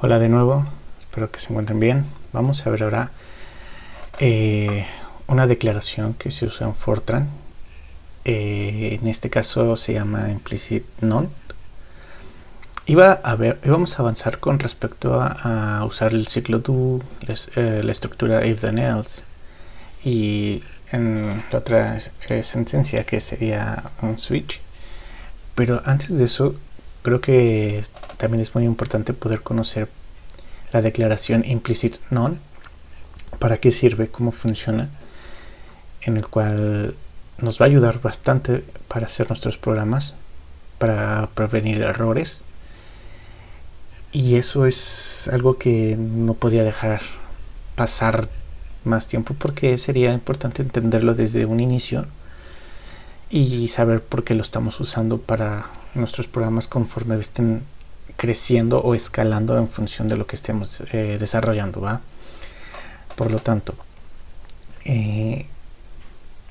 Hola de nuevo, espero que se encuentren bien. Vamos a ver ahora una declaración que se usa en Fortran. En este caso se llama implicit none. Íbamos a avanzar con respecto a usar el ciclo do, la estructura if then else, y en la otra sentencia que sería un switch. Pero antes de eso, creo que también es muy importante poder conocer la declaración implicit none, para qué sirve, cómo funciona, en el cual nos va a ayudar bastante para hacer nuestros programas, para prevenir errores. Y eso es algo que no podía dejar pasar más tiempo, porque sería importante entenderlo desde un inicio y saber por qué lo estamos usando para nuestros programas conforme estén creciendo o escalando en función de lo que estemos desarrollando, ¿va? Por lo tanto,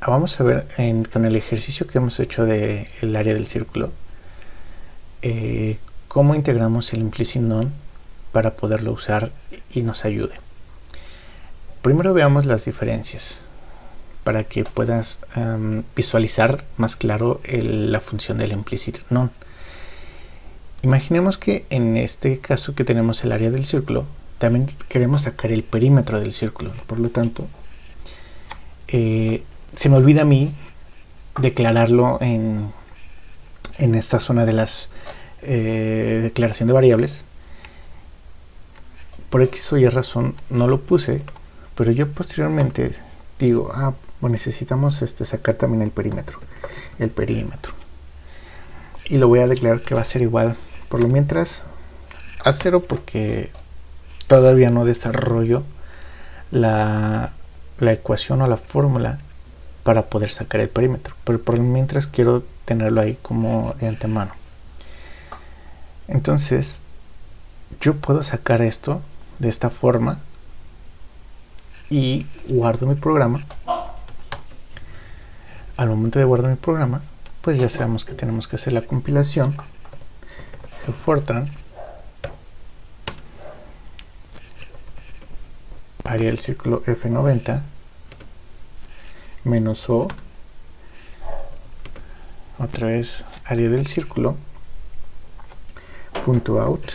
vamos a ver con el ejercicio que hemos hecho del área del círculo, cómo integramos el implicit none para poderlo usar y nos ayude. Primero veamos las diferencias para que puedas visualizar más claro la función del implicit none. Imaginemos que en este caso que tenemos el área del círculo, también queremos sacar el perímetro del círculo. Por lo tanto, se me olvida a mí declararlo en esta zona de las declaración de variables. Por X o Y razón no lo puse, pero yo posteriormente digo, bueno, necesitamos sacar también el perímetro. Y lo voy a declarar que va a ser igual, por lo mientras, a 0, porque todavía no desarrollo la ecuación o la fórmula para poder sacar el perímetro, pero por mientras quiero tenerlo ahí como de antemano. Entonces yo puedo sacar esto de esta forma y guardo mi programa. Al momento de guardar mi programa, pues ya sabemos que tenemos que hacer la compilación de Fortran, área del círculo F90 menos O, otra vez área del círculo, punto out,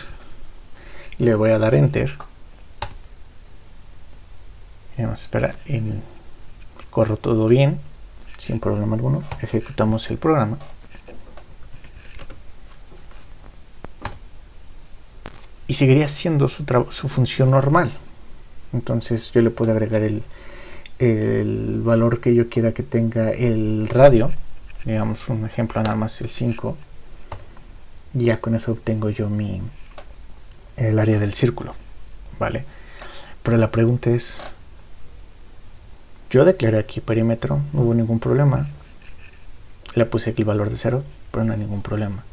le voy a dar enter y vamos a esperar y corro todo bien sin problema alguno. Ejecutamos el programa y seguiría siendo su función normal. Entonces yo le puedo agregar el valor que yo quiera que tenga el radio, digamos un ejemplo nada más el 5, y ya con eso obtengo yo el área del círculo, ¿vale? Pero la pregunta es, yo declaré aquí perímetro, no hubo ningún problema, le puse aquí el valor de 0, pero no hay ningún problema.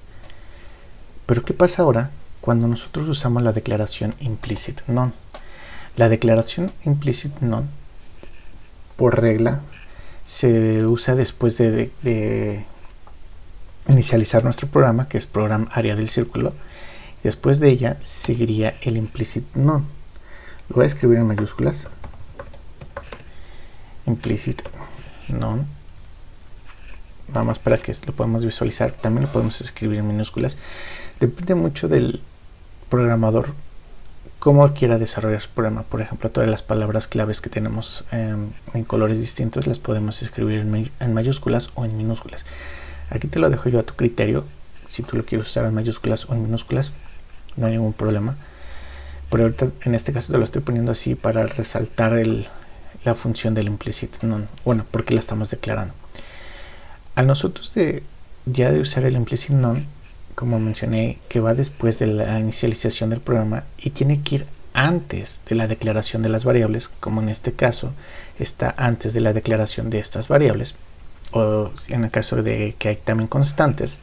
Pero ¿qué pasa ahora cuando nosotros usamos la declaración implicit none? La declaración implicit none, por regla, se usa después de inicializar nuestro programa, que es program área del círculo. Después de ella seguiría el implicit none. Lo voy a escribir en mayúsculas. Implicit none, nada más para que lo podamos visualizar. También lo podemos escribir en minúsculas. Depende mucho del programador cómo quiera desarrollar su programa. Por ejemplo, todas las palabras claves que tenemos en colores distintos las podemos escribir en mayúsculas o en minúsculas. Aquí te lo dejo yo a tu criterio. Si tú lo quieres usar en mayúsculas o en minúsculas, no hay ningún problema. Pero ahorita en este caso te lo estoy poniendo así para resaltar la función del implicit none. Bueno, porque la estamos declarando. A nosotros ya de usar el implicit none, como mencioné, que va después de la inicialización del programa y tiene que ir antes de la declaración de las variables, como en este caso está antes de la declaración de estas variables, o en el caso de que hay también constantes,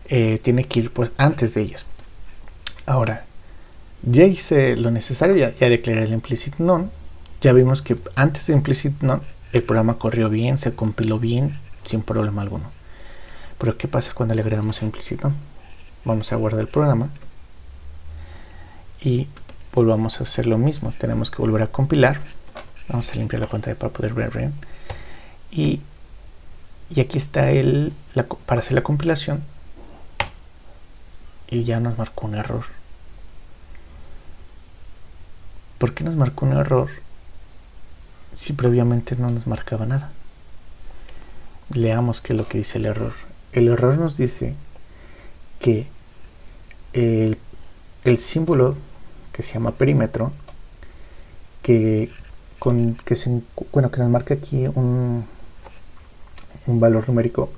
tiene que ir pues antes de ellas. Ahora, ya hice lo necesario, ya declaré el implicit none, ya vimos que antes de implicit none el programa corrió bien, se compiló bien, sin problema alguno. Pero ¿qué pasa cuando le agregamos implicit none? Vamos a guardar el programa y volvamos a hacer lo mismo. Tenemos que volver a compilar. Vamos a limpiar la pantalla para poder ver bien. Y aquí está para hacer la compilación, y ya nos marcó un error. ¿Por qué nos marcó un error si previamente no nos marcaba nada? Leamos qué es lo que dice el error. El error nos dice que el símbolo que se llama perímetro, que nos marca aquí un valor numérico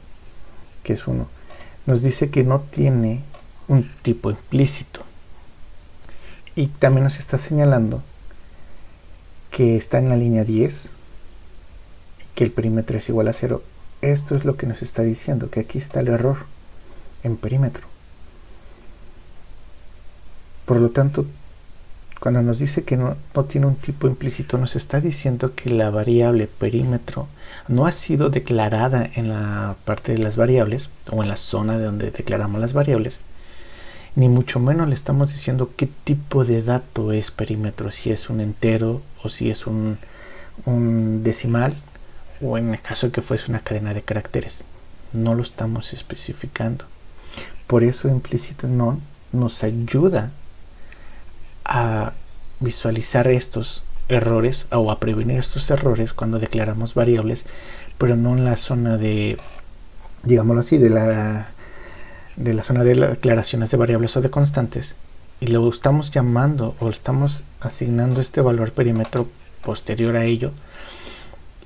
que es 1, nos dice que no tiene un tipo implícito, y también nos está señalando que está en la línea 10, que el perímetro es igual a 0. Esto es lo que nos está diciendo, que aquí está el error en perímetro. Por lo tanto, cuando nos dice que no tiene un tipo implícito, nos está diciendo que la variable perímetro no ha sido declarada en la parte de las variables, o en la zona de donde declaramos las variables, ni mucho menos le estamos diciendo qué tipo de dato es perímetro, si es un entero o si es un decimal, o en el caso de que fuese una cadena de caracteres. No lo estamos especificando. Por eso implicit none nos ayuda a visualizar estos errores, o a prevenir estos errores cuando declaramos variables, pero no en la zona de, digámoslo así, de la zona de las declaraciones de variables o de constantes, y lo estamos llamando o estamos asignando este valor perímetro posterior a ello,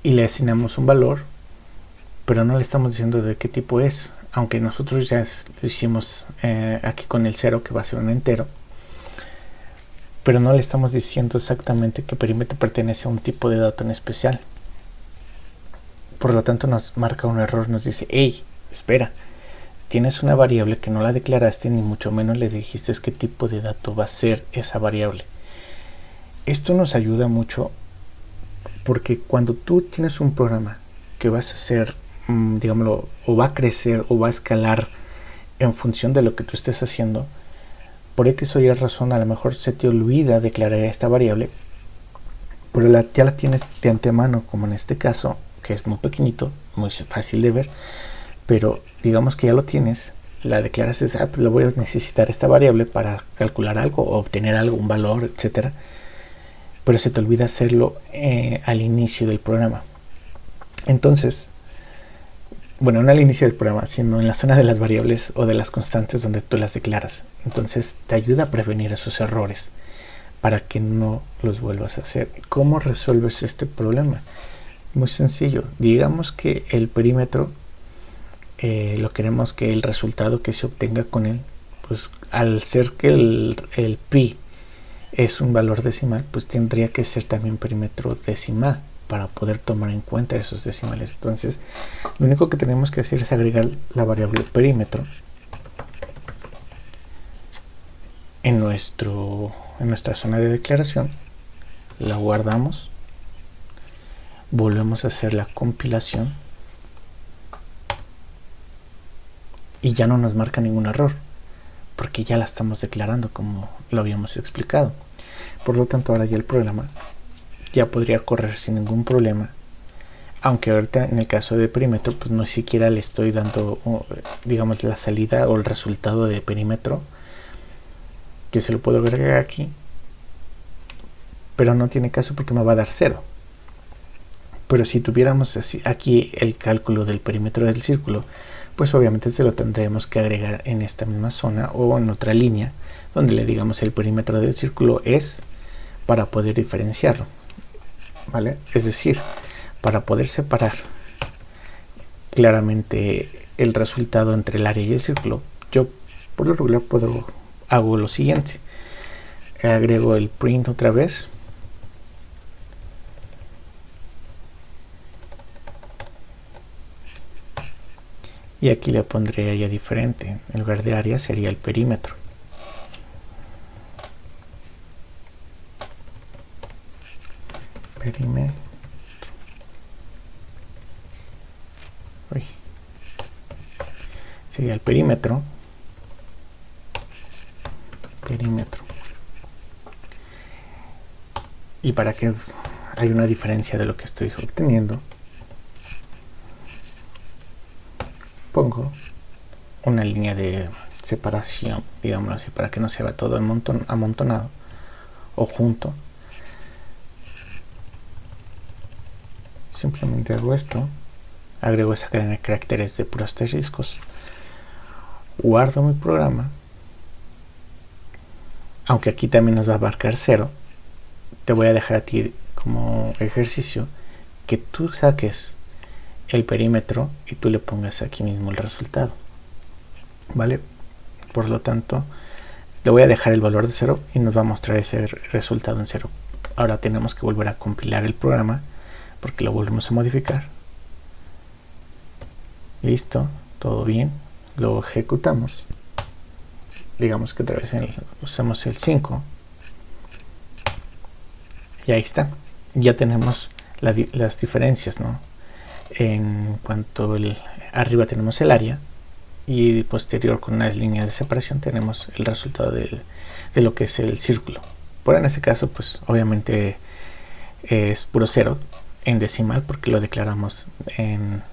y le asignamos un valor, pero no le estamos diciendo de qué tipo es, aunque nosotros ya lo hicimos aquí con el 0, que va a ser un entero, pero no le estamos diciendo exactamente qué perímetro pertenece a un tipo de dato en especial. Por lo tanto nos marca un error, nos dice: hey, espera, tienes una variable que no la declaraste, ni mucho menos le dijiste qué tipo de dato va a ser esa variable. Esto nos ayuda mucho, porque cuando tú tienes un programa que vas a hacer, digámoslo, o va a crecer o va a escalar en función de lo que tú estés haciendo, por X o Y razón a lo mejor se te olvida declarar esta variable, pero ya la tienes de antemano, como en este caso, que es muy pequeñito, muy fácil de ver, pero digamos que ya lo tienes, la declaras, pues lo voy a necesitar esta variable para calcular algo o obtener algo, un valor, etcétera, pero se te olvida hacerlo al inicio del programa. Entonces, bueno, no al inicio del programa, sino en la zona de las variables o de las constantes donde tú las declaras. Entonces te ayuda a prevenir esos errores para que no los vuelvas a hacer. ¿Cómo resuelves este problema? Muy sencillo. Digamos que el perímetro lo queremos que el resultado que se obtenga con él, pues al ser que el pi es un valor decimal, pues tendría que ser también perímetro decimal para poder tomar en cuenta esos decimales. Entonces lo único que tenemos que hacer es agregar la variable perímetro en nuestra zona de declaración, la guardamos, volvemos a hacer la compilación y ya no nos marca ningún error, porque ya la estamos declarando como lo habíamos explicado. Por lo tanto, ahora ya el programa ya podría correr sin ningún problema, aunque ahorita en el caso de perímetro pues no siquiera le estoy dando, digamos, la salida o el resultado de perímetro, que se lo puedo agregar aquí, pero no tiene caso porque me va a dar 0. Pero si tuviéramos así, aquí el cálculo del perímetro del círculo, pues obviamente se lo tendremos que agregar en esta misma zona o en otra línea donde le digamos el perímetro del círculo es, para poder diferenciarlo, ¿vale? Es decir, para poder separar claramente el resultado entre el área y el círculo, yo por lo regular hago lo siguiente: agrego el print otra vez, y aquí le pondré área diferente, en lugar de área sería el perímetro. Sería el perímetro. y para que haya una diferencia de lo que estoy obteniendo, pongo una línea de separación, digámoslo así, para que no se vea todo amontonado o junto. Simplemente hago esto, agrego esa cadena de caracteres de puros asteriscos, guardo mi programa, aunque aquí también nos va a marcar 0. Te voy a dejar a ti como ejercicio que tú saques el perímetro y tú le pongas aquí mismo el resultado, ¿vale? Por lo tanto, le voy a dejar el valor de 0 y nos va a mostrar ese resultado en 0. Ahora tenemos que volver a compilar el programa porque lo volvemos a modificar. Listo, todo bien, lo ejecutamos. Digamos que otra vez usamos el 5 y ahí está. Ya tenemos las diferencias, ¿no? En cuanto arriba tenemos el área y posterior con una línea de separación tenemos el resultado de lo que es el círculo. Pero en este caso, pues obviamente es puro 0 en decimal porque lo declaramos en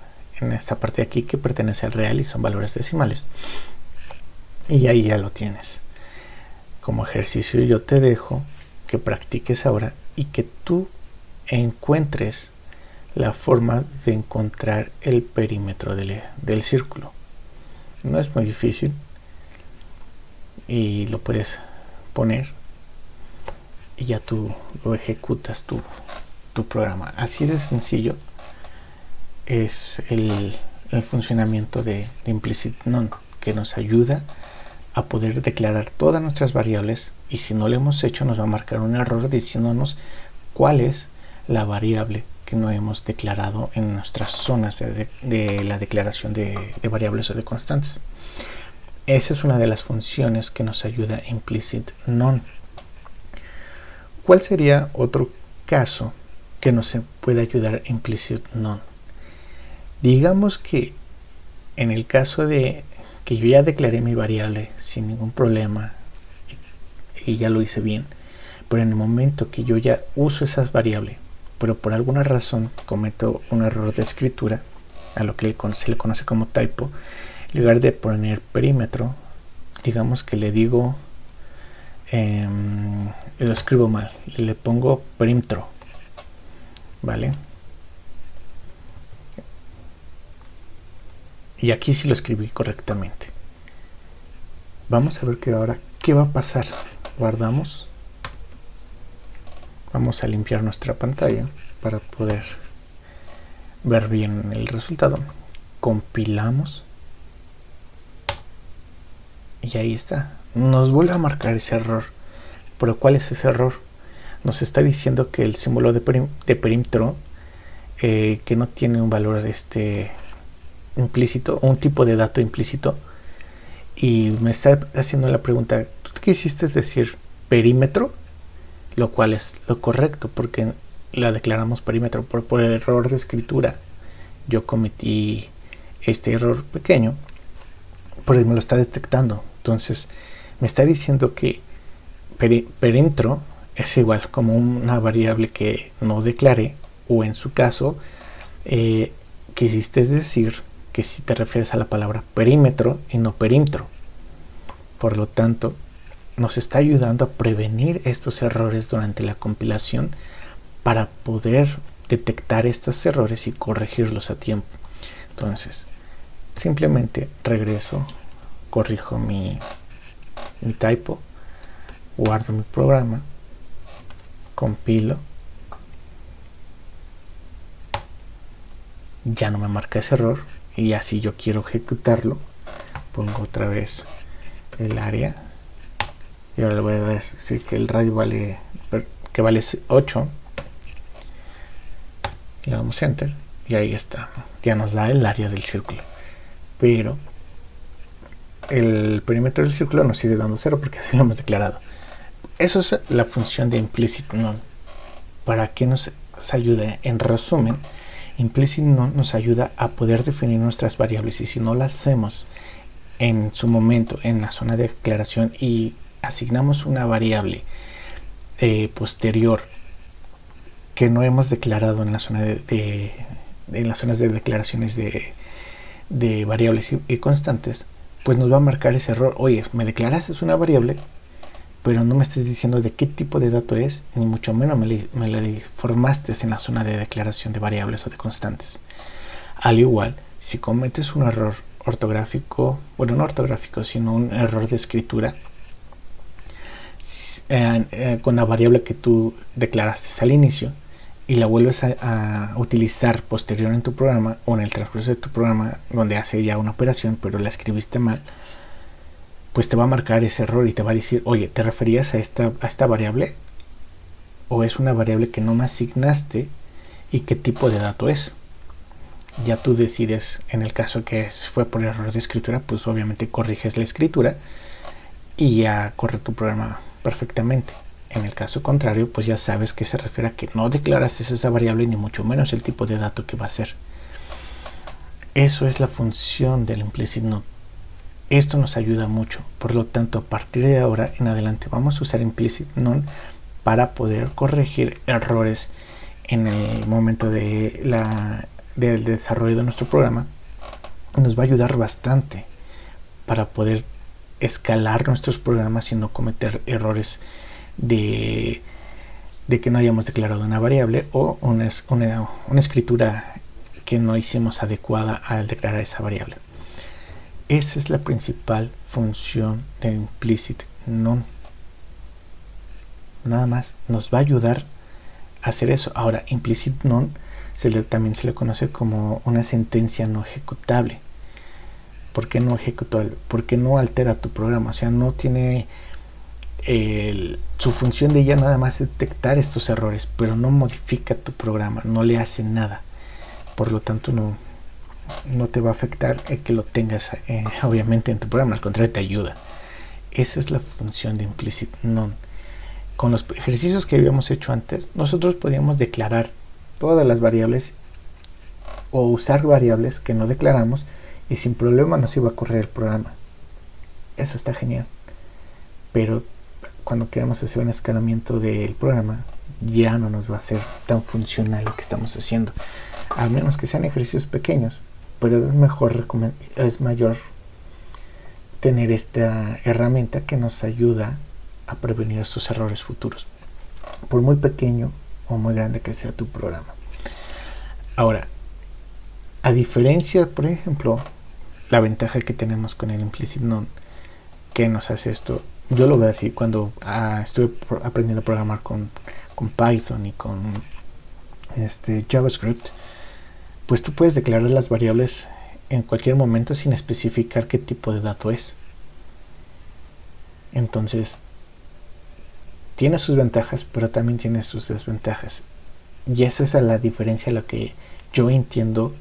esta parte de aquí que pertenece al real y son valores decimales. Y ahí ya lo tienes. Como ejercicio yo te dejo que practiques ahora y que tú encuentres la forma de encontrar el perímetro del círculo. No es muy difícil y lo puedes poner y ya tú lo ejecutas tu programa. Así de sencillo es el funcionamiento de Implicit None, que nos ayuda a poder declarar todas nuestras variables, y si no lo hemos hecho nos va a marcar un error diciéndonos cuál es la variable que no hemos declarado en nuestras zonas de la declaración de variables o de constantes. Esa es una de las funciones que nos ayuda Implicit None. ¿Cuál sería otro caso que nos puede ayudar Implicit None? Digamos que en el caso de que yo ya declaré mi variable sin ningún problema y ya lo hice bien, pero en el momento que yo ya uso esas variables, pero por alguna razón cometo un error de escritura, a lo que se le conoce como typo, en lugar de poner perímetro, digamos que le digo, lo escribo mal, y le pongo perímetro, ¿vale? Y aquí sí lo escribí correctamente. Vamos a ver que ahora qué va a pasar. Guardamos. Vamos a limpiar nuestra pantalla para poder ver bien el resultado. Compilamos. Y ahí está. Nos vuelve a marcar ese error. ¿Pero cuál es ese error? Nos está diciendo que el símbolo de perímetro que no tiene un valor implícito, un tipo de dato implícito, y me está haciendo la pregunta, ¿tú quisiste decir perímetro? Lo cual es lo correcto porque la declaramos perímetro, por el error de escritura yo cometí este error pequeño, pero me lo está detectando. Entonces me está diciendo que perímetro es igual como una variable que no declaré, o en su caso quisiste decir que si te refieres a la palabra perímetro y no perímetro. Por lo tanto, nos está ayudando a prevenir estos errores durante la compilación para poder detectar estos errores y corregirlos a tiempo. Entonces, simplemente regreso, corrijo mi typo, guardo mi programa, compilo, ya no me marca ese error. Y así yo quiero ejecutarlo, pongo otra vez el área y ahora le voy a decir que el radio vale 8, le damos enter y ahí está, ya nos da el área del círculo, pero el perímetro del círculo nos sigue dando 0 porque así lo hemos declarado. Eso es la función de Implicit None. ¿Para qué nos ayuda? En resumen, Implicit None nos ayuda a poder definir nuestras variables, y si no las hacemos en su momento en la zona de declaración y asignamos una variable posterior que no hemos declarado en la zona en las zonas de declaraciones de variables y constantes, pues nos va a marcar ese error. Oye, me declaraste una variable, pero no me estés diciendo de qué tipo de dato es, ni mucho menos me la formaste en la zona de declaración de variables o de constantes. Al igual, si cometes un error ortográfico, bueno, no ortográfico, sino un error de escritura, con la variable que tú declaraste al inicio y la vuelves a utilizar posterior en tu programa o en el transcurso de tu programa donde hace ya una operación pero la escribiste mal, pues te va a marcar ese error y te va a decir, oye, ¿te referías a esta variable? ¿O es una variable que no me asignaste? ¿Y qué tipo de dato es? Ya tú decides, en el caso que fue por error de escritura, pues obviamente corriges la escritura y ya corre tu programa perfectamente. En el caso contrario, pues ya sabes que se refiere a que no declaraste esa variable ni mucho menos el tipo de dato que va a ser. Eso es la función del implicit none. Esto nos ayuda mucho, por lo tanto a partir de ahora en adelante vamos a usar implicit none para poder corregir errores en el momento del desarrollo de nuestro programa. Nos va a ayudar bastante para poder escalar nuestros programas y no cometer errores de que no hayamos declarado una variable o una escritura que no hicimos adecuada al declarar esa variable. Esa es la principal función del implicit none. Nada más nos va a ayudar a hacer eso. Ahora, implicit none también se le conoce como una sentencia no ejecutable. ¿Por qué no ejecutable? Porque no altera tu programa, o sea, no tiene su función de ella nada más detectar estos errores, pero no modifica tu programa, no le hace nada. Por lo tanto, no te va a afectar el que lo tengas obviamente en tu programa, al contrario te ayuda. Esa es la función de implicit none. Con los ejercicios que habíamos hecho antes, nosotros podíamos declarar todas las variables o usar variables que no declaramos y sin problema nos iba a correr el programa. Eso está genial. Pero cuando queramos hacer un escalamiento del programa, ya no nos va a ser tan funcional lo que estamos haciendo, a menos que sean ejercicios pequeños. Pero es mayor tener esta herramienta que nos ayuda a prevenir estos errores futuros, por muy pequeño o muy grande que sea tu programa. Ahora, a diferencia, por ejemplo, la ventaja que tenemos con el implicit none, que nos hace esto, yo lo veo así cuando estuve aprendiendo a programar con Python y con JavaScript. Pues tú puedes declarar las variables en cualquier momento sin especificar qué tipo de dato es. Entonces, tiene sus ventajas, pero también tiene sus desventajas. Y esa es la diferencia, lo que yo entiendo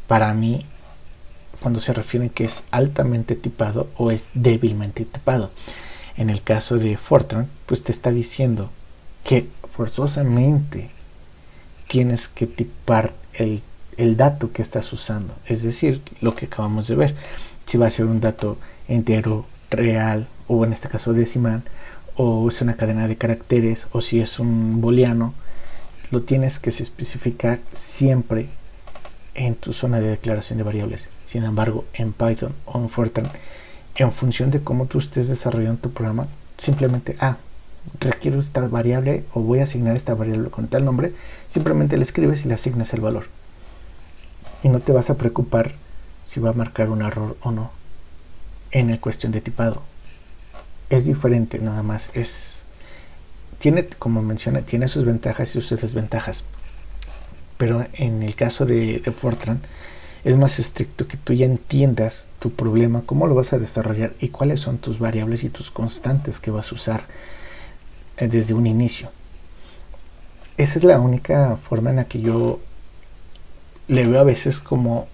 para mí cuando se refiere que es altamente tipado o es débilmente tipado. En el caso de Fortran, pues te está diciendo que forzosamente tienes que tipar el dato que estás usando, es decir, lo que acabamos de ver, si va a ser un dato entero, real o en este caso decimal, o es una cadena de caracteres, o si es un booleano, lo tienes que especificar siempre en tu zona de declaración de variables. Sin embargo, en Python o en Fortran, en función de cómo tú estés desarrollando tu programa, simplemente requiero esta variable o voy a asignar esta variable con tal nombre, simplemente le escribes y le asignas el valor y no te vas a preocupar si va a marcar un error o no en el cuestión de tipado. Es diferente, nada más. Tiene, como menciona, tiene sus ventajas y sus desventajas, pero en el caso de Fortran es más estricto, que tú ya entiendas tu problema, cómo lo vas a desarrollar y cuáles son tus variables y tus constantes que vas a usar desde un inicio. Esa es la única forma en la que yo le veo a veces como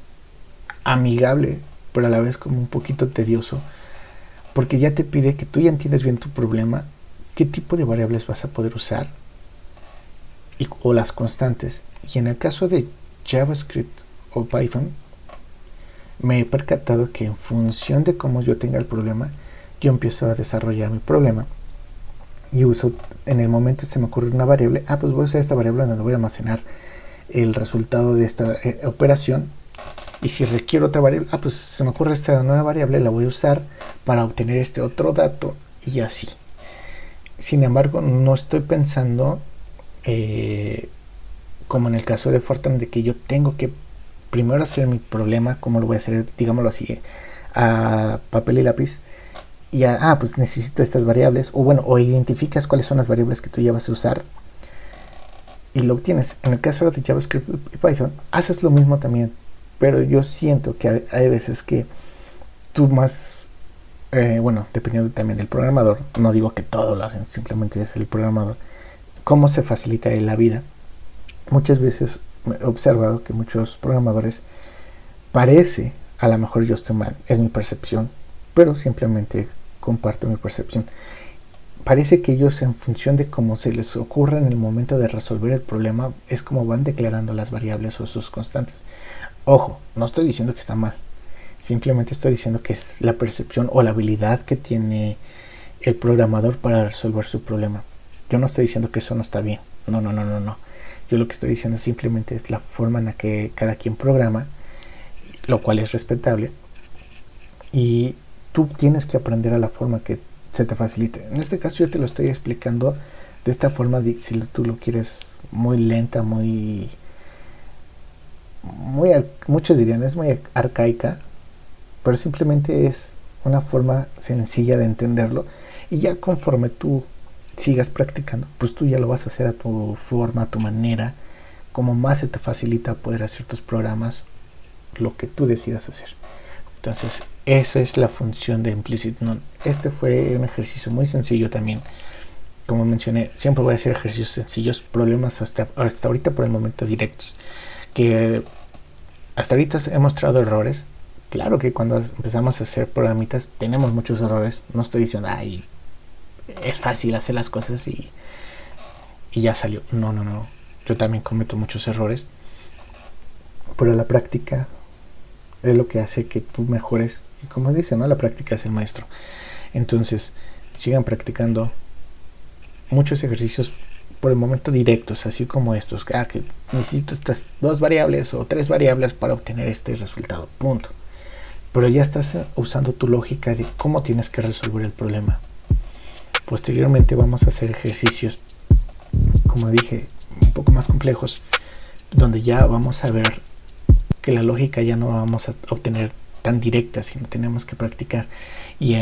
amigable, pero a la vez como un poquito tedioso, porque ya te pide que tú ya entiendes bien tu problema, qué tipo de variables vas a poder usar o las constantes. Y en el caso de JavaScript o Python, me he percatado que en función de cómo yo tenga el problema, yo empiezo a desarrollar mi problema y uso, en el momento se me ocurre una variable, pues voy a usar esta variable donde voy a almacenar el resultado de esta operación. Y si requiero otra variable, pues se me ocurre esta nueva variable, la voy a usar para obtener este otro dato, y así. Sin embargo, no estoy pensando como en el caso de Fortran, de que yo tengo que primero hacer mi problema, como lo voy a hacer, digámoslo así, a papel y lápiz, y pues necesito estas variables, o identificas cuáles son las variables que tú ya vas a usar y lo obtienes. En el caso de JavaScript y Python, haces lo mismo también, pero yo siento que hay veces que tú más, dependiendo también del programador, no digo que todo lo hacen, simplemente es el programador, cómo se facilita la vida. Muchas veces he observado que muchos programadores, parece, a lo mejor yo estoy mal, es mi percepción, pero simplemente comparto mi percepción. Parece que ellos, en función de cómo se les ocurre en el momento de resolver el problema, es como van declarando las variables o sus constantes. Ojo, no estoy diciendo que está mal, simplemente estoy diciendo que es la percepción o la habilidad que tiene el programador para resolver su problema. Yo no estoy diciendo que eso no está bien, no. Yo lo que estoy diciendo simplemente es la forma en la que cada quien programa, lo cual es respetable, y tú tienes que aprender a la forma que se te facilite. En este caso yo te lo estoy explicando de esta forma, si tú lo quieres muy lenta, muchos dirían es muy arcaica, pero simplemente es una forma sencilla de entenderlo, y ya conforme tú sigas practicando, pues tú ya lo vas a hacer a tu forma, a tu manera, como más se te facilita poder hacer tus programas, lo que tú decidas hacer. Entonces, esa es la función de Implicit None. Este fue un ejercicio muy sencillo también. Como mencioné, siempre voy a hacer ejercicios sencillos, problemas hasta ahorita por el momento directos. Que hasta ahorita he mostrado errores. Claro que cuando empezamos a hacer programitas tenemos muchos errores. No estoy diciendo, es fácil hacer las cosas y ya salió. No. Yo también cometo muchos errores. Pero la práctica es lo que hace que tú mejores. Y como dicen, ¿no? La práctica es el maestro. Entonces, sigan practicando muchos ejercicios por el momento directos, así como estos. Que necesito estas 2 variables o 3 variables para obtener este resultado. Punto. Pero ya estás usando tu lógica de cómo tienes que resolver el problema. Posteriormente vamos a hacer ejercicios, como dije, un poco más complejos, donde ya vamos a ver que la lógica ya no vamos a obtener tan directa, sino tenemos que practicar. Y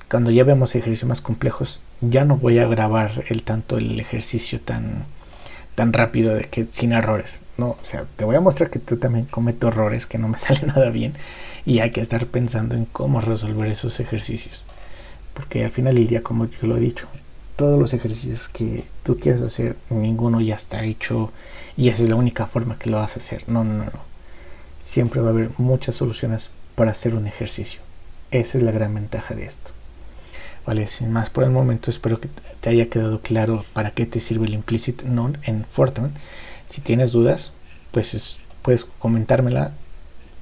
cuando ya vemos ejercicios más complejos, ya no voy a grabar el ejercicio tan rápido, de que sin errores. No, o sea, te voy a mostrar que tú también cometo errores, que no me sale nada bien, y hay que estar pensando en cómo resolver esos ejercicios. Porque al final del día, como yo lo he dicho, todos los ejercicios que tú quieres hacer, ninguno ya está hecho y esa es la única forma que lo vas a hacer. No. Siempre va a haber muchas soluciones para hacer un ejercicio. Esa es la gran ventaja de esto. Vale, sin más por el momento, espero que te haya quedado claro para qué te sirve el Implicit None en Fortran. Si tienes dudas, pues puedes comentármela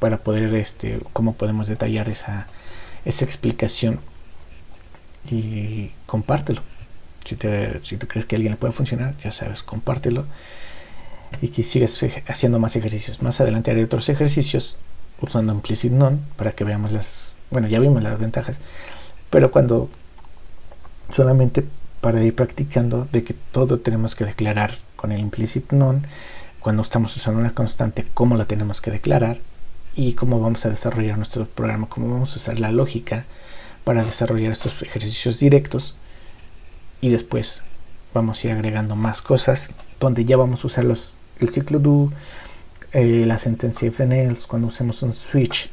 para poder cómo podemos detallar esa explicación, y compártelo. Si tú crees que a alguien le puede funcionar, ya sabes, compártelo y que sigas haciendo más ejercicios. Más adelante haré otros ejercicios usando Implicit None para que veamos ya vimos las ventajas, pero solamente para ir practicando de que todo tenemos que declarar con el Implicit None. Cuando estamos usando una constante, cómo la tenemos que declarar y cómo vamos a desarrollar nuestro programa, cómo vamos a usar la lógica para desarrollar estos ejercicios directos, y después vamos a ir agregando más cosas donde ya vamos a usar el ciclo do, la sentencia if then else, cuando usemos un switch,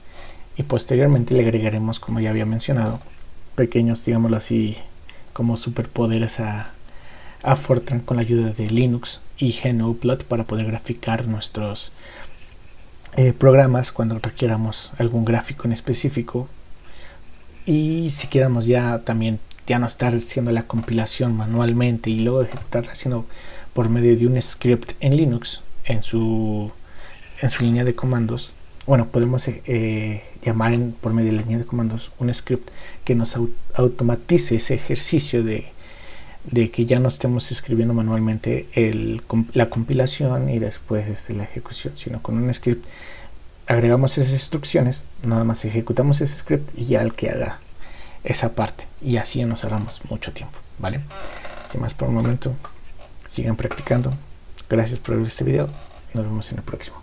y posteriormente le agregaremos, como ya había mencionado, pequeños, digámoslo así, como superpoderes a Fortran con la ayuda de Linux y GNU-Plot para poder graficar nuestros programas cuando requieramos algún gráfico en específico. Y si queramos ya no estar haciendo la compilación manualmente y luego ejecutarla haciendo por medio de un script en Linux en su línea de comandos, podemos llamar por medio de la línea de comandos un script que nos automatice ese ejercicio de de que ya no estemos escribiendo manualmente la compilación y después la ejecución, sino con un script agregamos esas instrucciones, nada más ejecutamos ese script y ya el que haga esa parte, y así nos ahorramos mucho tiempo, ¿vale? Sin más por el momento, sigan practicando. Gracias por ver este video, nos vemos en el próximo.